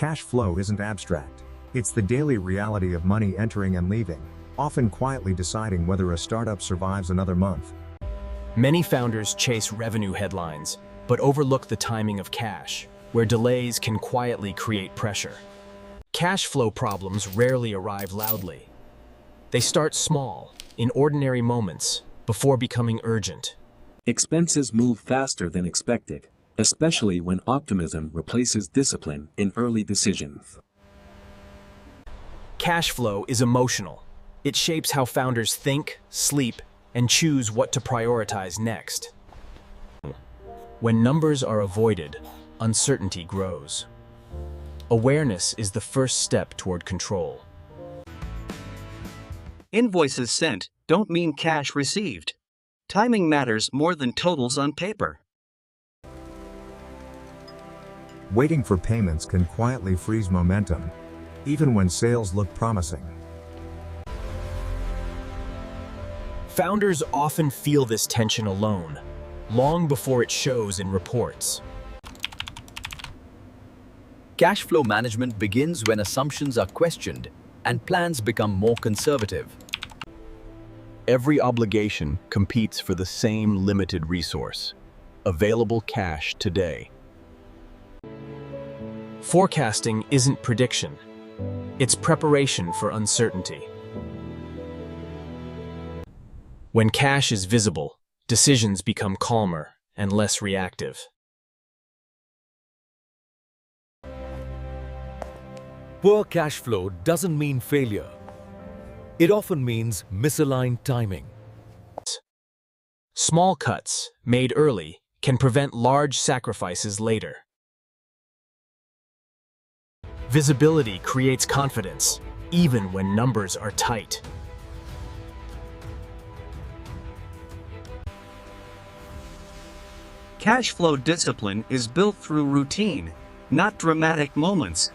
Cash flow isn't abstract. It's the daily reality of money entering and leaving, often quietly deciding whether a startup survives another month. Many founders chase revenue headlines, but overlook the timing of cash, where delays can quietly create pressure. Cash flow problems rarely arrive loudly. They start small, in ordinary moments, before becoming urgent. Expenses move faster than expected, especially when optimism replaces discipline in early decisions. Cash flow is emotional. It shapes how founders think, sleep, and choose what to prioritize next. When numbers are avoided, uncertainty grows. Awareness is the first step toward control. Invoices sent don't mean cash received. Timing matters more than totals on paper. Waiting for payments can quietly freeze momentum, even when sales look promising. Founders often feel this tension alone, long before it shows in reports. Cash flow management begins when assumptions are questioned and plans become more conservative. Every obligation competes for the same limited resource, available cash today. Forecasting isn't prediction. It's preparation for uncertainty. When cash is visible, decisions become calmer and less reactive. Poor cash flow doesn't mean failure. It often means misaligned timing. Small cuts, made early, can prevent large sacrifices later. Visibility creates confidence, even when numbers are tight. Cash flow discipline is built through routine, not dramatic moments.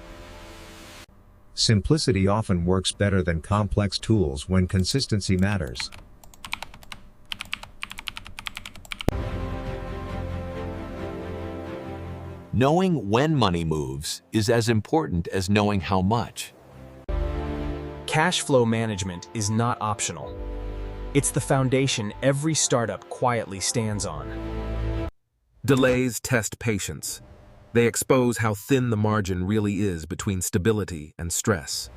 Simplicity often works better than complex tools when consistency matters. Knowing when money moves is as important as knowing how much. Cash flow management is not optional. It's the foundation every startup quietly stands on. Delays test patience. They expose how thin the margin really is between stability and stress.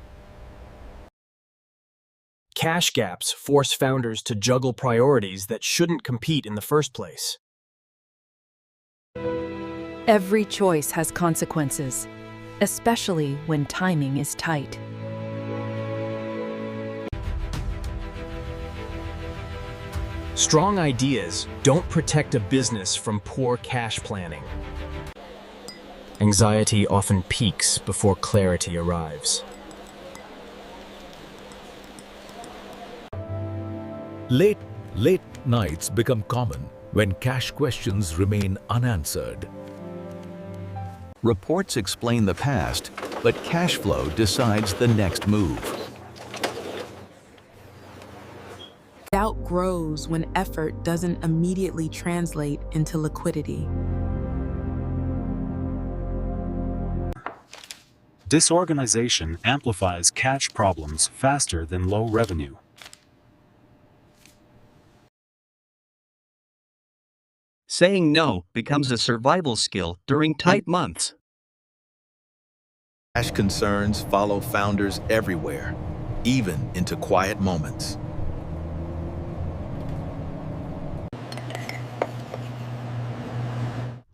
Cash gaps force founders to juggle priorities that shouldn't compete in the first place. Every choice has consequences, especially when timing is tight. Strong ideas don't protect a business from poor cash planning. Anxiety often peaks before clarity arrives. Late nights become common when cash questions remain unanswered. Reports explain the past, but cash flow decides the next move. Doubt grows when effort doesn't immediately translate into liquidity. Disorganization amplifies cash problems faster than low revenue. Saying no becomes a survival skill during tight months. Cash concerns follow founders everywhere, even into quiet moments.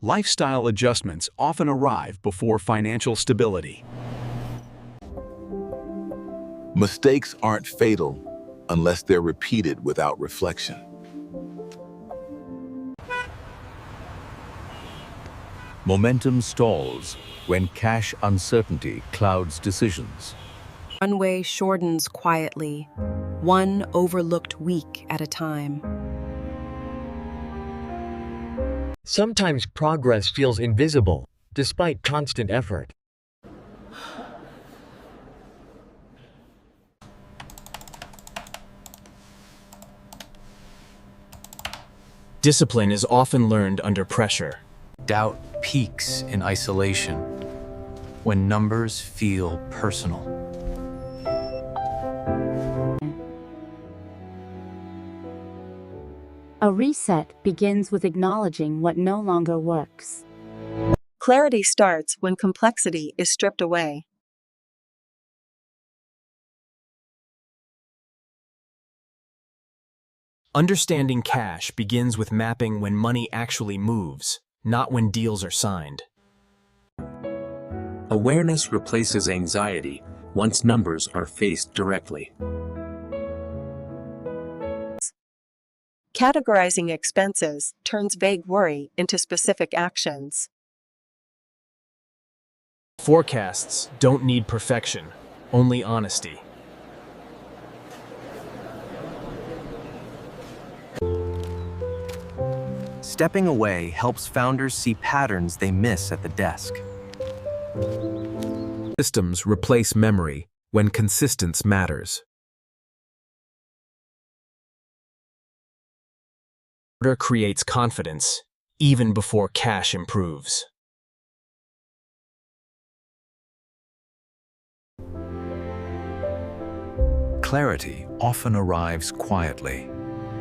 Lifestyle adjustments often arrive before financial stability. Mistakes aren't fatal unless they're repeated without reflection. Momentum stalls when cash uncertainty clouds decisions. Runway shortens quietly, one overlooked week at a time. Sometimes progress feels invisible, despite constant effort. Discipline is often learned under pressure. Doubt peaks in isolation. when numbers feel personal. A reset begins with acknowledging what no longer works. Clarity starts when complexity is stripped away. Understanding cash begins with mapping when money actually moves, not when deals are signed. Awareness replaces anxiety once numbers are faced directly. Categorizing expenses turns vague worry into specific actions. Forecasts don't need perfection, only honesty. Stepping away helps founders see patterns they miss at the desk. Systems replace memory when consistency matters. Order creates confidence, even before cash improves. Clarity often arrives quietly,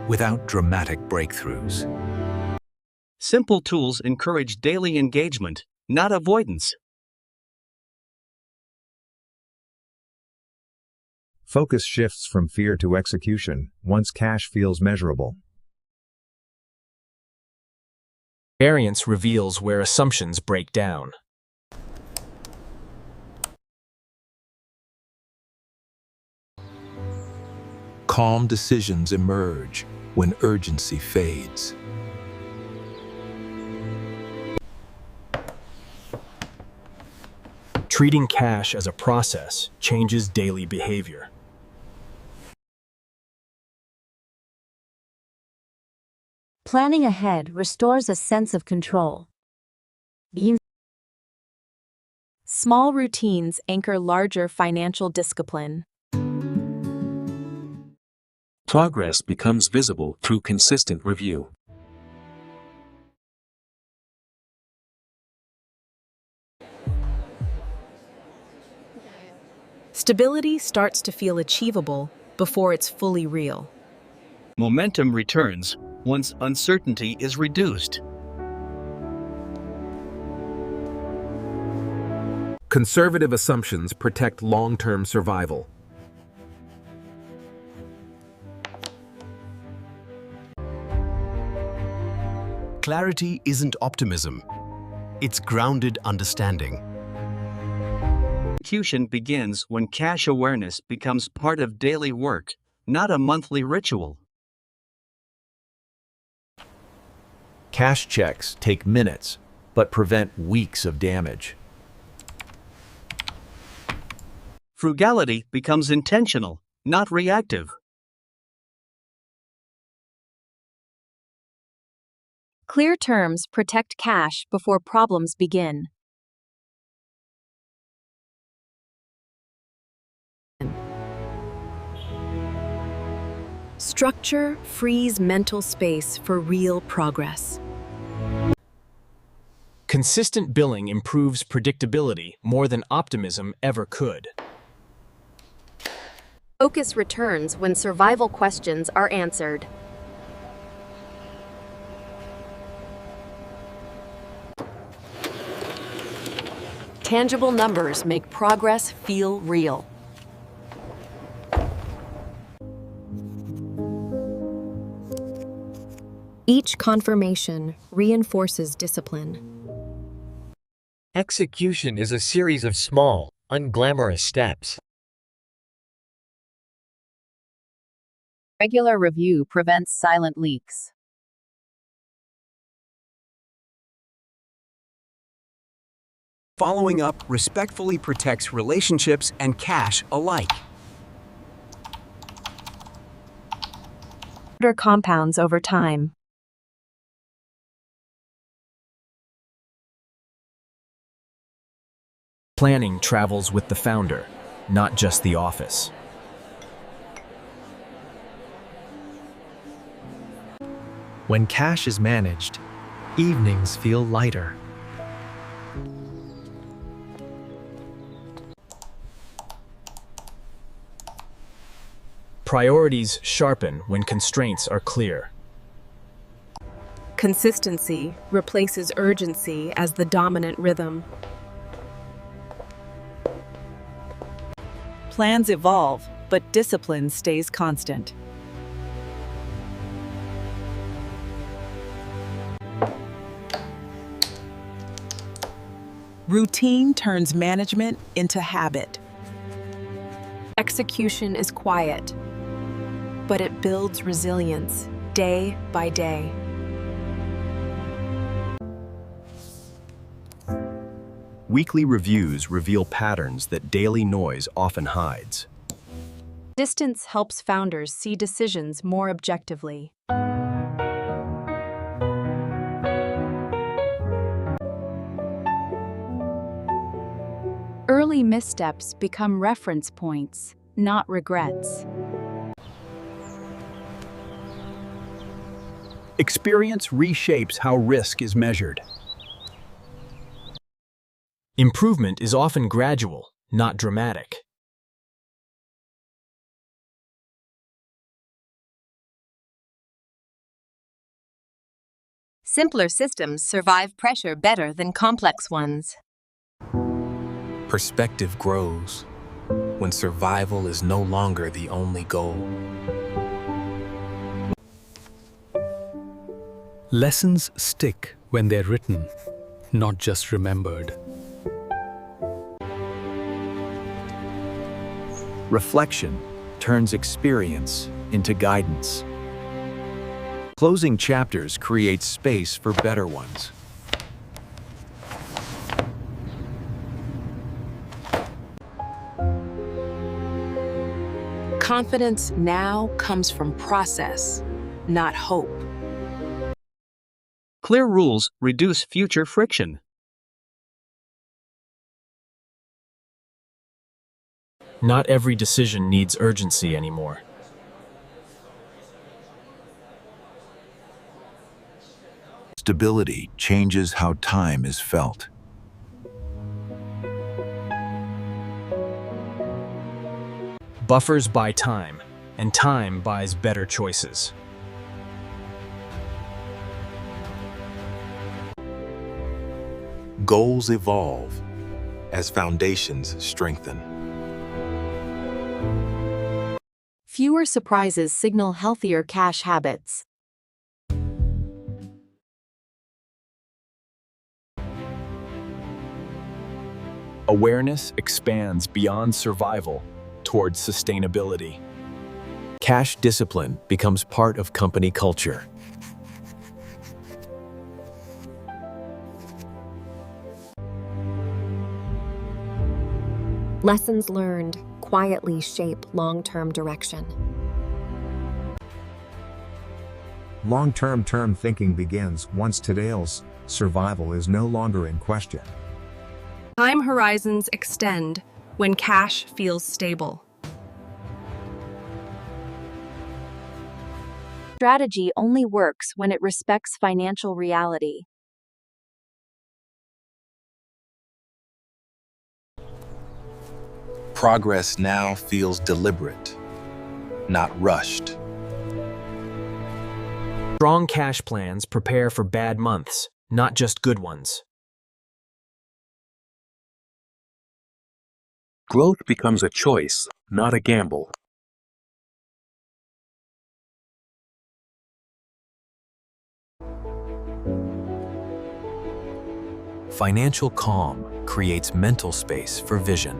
without dramatic breakthroughs. Simple tools encourage daily engagement, not avoidance. Focus shifts from fear to execution once cash feels measurable. Variance reveals where assumptions break down. Calm decisions emerge when urgency fades. Treating cash as a process changes daily behavior. Planning ahead restores a sense of control. Small routines anchor larger financial discipline. Progress becomes visible through consistent review. Stability starts to feel achievable before it's fully real. Momentum returns once uncertainty is reduced. Conservative assumptions protect long-term survival. Clarity isn't optimism. It's grounded understanding. Execution begins when cash awareness becomes part of daily work, not a monthly ritual. Cash checks take minutes, but prevent weeks of damage. Frugality becomes intentional, not reactive. Clear terms protect cash before problems begin. Structure frees mental space for real progress. Consistent billing improves predictability more than optimism ever could. Focus returns when survival questions are answered. Tangible numbers make progress feel real. Each confirmation reinforces discipline. Execution is a series of small, unglamorous steps. Regular review prevents silent leaks. Following up respectfully protects relationships and cash alike. Order compounds over time. Planning travels with the founder, not just the office. When cash is managed, evenings feel lighter. Priorities sharpen when constraints are clear. Consistency replaces urgency as the dominant rhythm. Plans evolve, but discipline stays constant. Routine turns management into habit. Execution is quiet, but it builds resilience day by day. Weekly reviews reveal patterns that daily noise often hides. Distance helps founders see decisions more objectively. Early missteps become reference points, not regrets. Experience reshapes how risk is measured. Improvement is often gradual, not dramatic. Simpler systems survive pressure better than complex ones. Perspective grows when survival is no longer the only goal. Lessons stick when they're written, not just remembered. Reflection turns experience into guidance. Closing chapters create space for better ones. Confidence now comes from process, not hope. Clear rules reduce future friction. Not every decision needs urgency anymore. Stability changes how time is felt. Buffers buy time, and time buys better choices. Goals evolve as foundations strengthen. Fewer surprises signal healthier cash habits. Awareness expands beyond survival towards sustainability. Cash discipline becomes part of company culture. Lessons learned quietly shape long-term direction. Long-term thinking begins once today's survival is no longer in question. Time horizons extend when cash feels stable. Strategy only works when it respects financial reality. Progress now feels deliberate, not rushed. Strong cash plans prepare for bad months, not just good ones. Growth becomes a choice, not a gamble. Financial calm creates mental space for vision.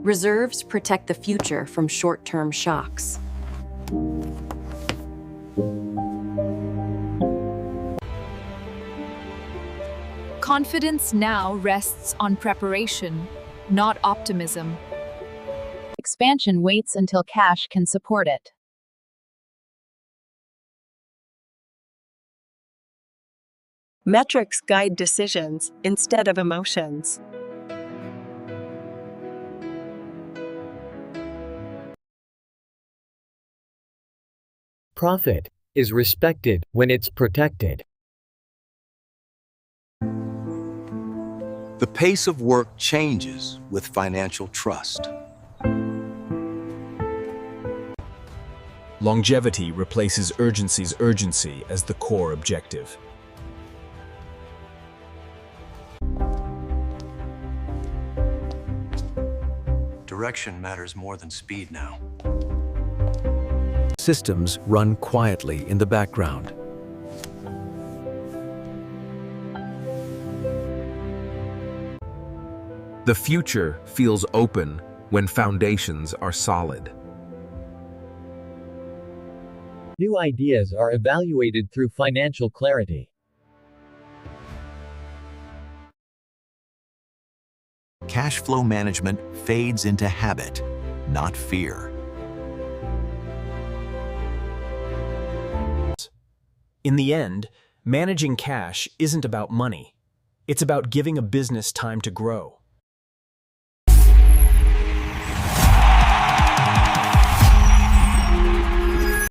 Reserves protect the future from short-term shocks. Confidence now rests on preparation, not optimism. Expansion waits until cash can support it. Metrics guide decisions instead of emotions. Profit is respected when it's protected. The pace of work changes with financial trust. Longevity replaces urgency as the core objective. Direction matters more than speed now. Systems run quietly in the background. The future feels open when foundations are solid. New ideas are evaluated through financial clarity. Cash flow management fades into habit, not fear. In the end, managing cash isn't about money. It's about giving a business time to grow.